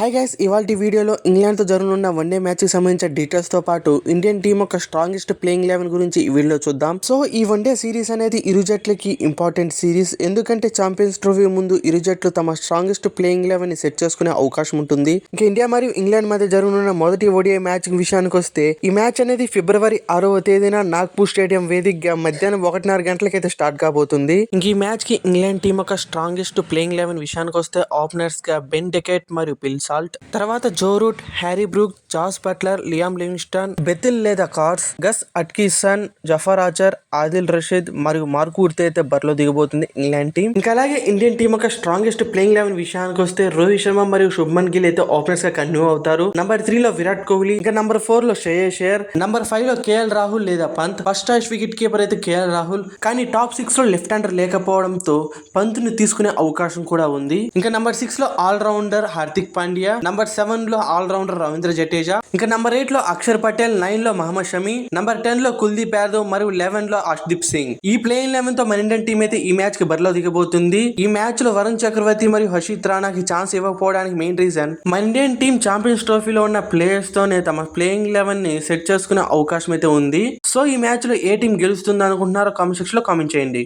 Hi guys, ఇవాల్టి వీడియోలో ఇంగ్లాండ్తో జరగనున్న వన్డే మ్యాచ్కి సంబంధించిన డీటెయిల్స్తో పాటు ఇండియన్ టీమ్ యొక్క స్ట్రాంగెస్ట్ ప్లేయింగ్ 11 గురించి ఈ వీడియోలో చూద్దాం. సో ఈ వన్డే సిరీస్ అనేది ఇరు జట్లకి ఇంపార్టెంట్ సిరీస్, ఎందుకంటే ఛాంపియన్స్ ట్రోఫీ ముందు ఇరు జట్లు తమ స్ట్రాంగెస్ట్ ప్లేయింగ్ 11ని సెట్ చేసుకునే అవకాశం ఉంటుంది. ఇంకా ఇండియా మరియు ఇంగ్లాండ్ మధ్య జరగనున్న మొదటి ఓడిఐ మ్యాచ్ విషయానికి వస్తే ఈ మ్యాచ్ అనేది ఫిబ్రవరి 6వ తేదీన నాగ్పూర్ స్టేడియం వేదికగా మధ్యాహ్నం 1:30 గంటలకైతే స్టార్ట్ కాబోతుంది. ఇంక ఈ మ్యాచ్ కి ఇంగ్లాండ్ టీం యొక్క స్ట్రాంగెస్ట్ ప్లేయింగ్ 11 విషయానికి వస్తే ఓపెనర్స్ గా బెన్ డెకెట్ మరియు పిల్ సాల్ట్, తర్వాత Joe Root, Harry Brook, Jos Buttler, Liam Livingstone, Bethell లేదా Carse, Gus Atkinson, Jofra Archer, Adil Rashid మరియు మార్క్ వుడ్ అయితే బరిలో దిగబోతుంది ఇంగ్లాండ్ టీం. ఇంకా అలాగే ఇండియన్ టీం యొక్క స్ట్రాంగెస్ట్ ప్లేయింగ్ 11 విషయానికి వస్తే రోహిత్ శర్మ మరియు శుభ్మన్ గిల్ అయితే ఓపెనర్స్ గా కంటిన్యూ అవుతారు. నంబర్ 3 లో విరాట్ కోహ్లీ, ఇంకా నంబర్ 4 లో శ్రేయస్ అయ్యర్, నంబర్ 5 లో కేఎల్ రాహుల్ లేదా Pant. First choice wicket keeper అయితే కేఎల్ రాహుల్, కానీ టాప్ 6 లో లెఫ్ట్ హ్యాండర్ లేకపోవడంతో పంత్ ని తీసుకునే అవకాశం కూడా ఉంది. ఇంకా నంబర్ 6 లో all rounder Hardik Pandya, number 7 లో ఆల్ రౌండర్ రవీంద్ర జడేజా, ఇంకా నంబర్ 8 లో అక్షర్ పటేల్, 9 లో మహమ్మద్ షమి, నంబర్ 10 లో కుల్దీప్ యాదవ్ మరియు 11 లో అర్ష్దీప్ సింగ్. ఈ ప్లేయింగ్ 11 తో మన ఇండియన్ టీం అయితే ఈ మ్యాచ్ కి బరిలో దిగబోతుంది. ఈ మ్యాచ్ లో వరుణ్ చక్రవర్తి మరియు హర్షిత్ రాణాకి ఛాన్స్ ఇవ్వకపోవడానికి మెయిన్ రీజన్ మన ఇండియన్ టీం ఛాంపియన్స్ ట్రోఫీలో ఉన్న ప్లేయర్స్ తోనే తమ ప్లేయింగ్ 11 ని సెట్ చేసుకునే అవకాశం అయితే ఉంది. సో ఈ మ్యాచ్ లో ఏ టీం గెలుస్తుంది అనుకుంటున్నారో కామెంట్ సెక్షన్ లో కామెంట్ చేయండి.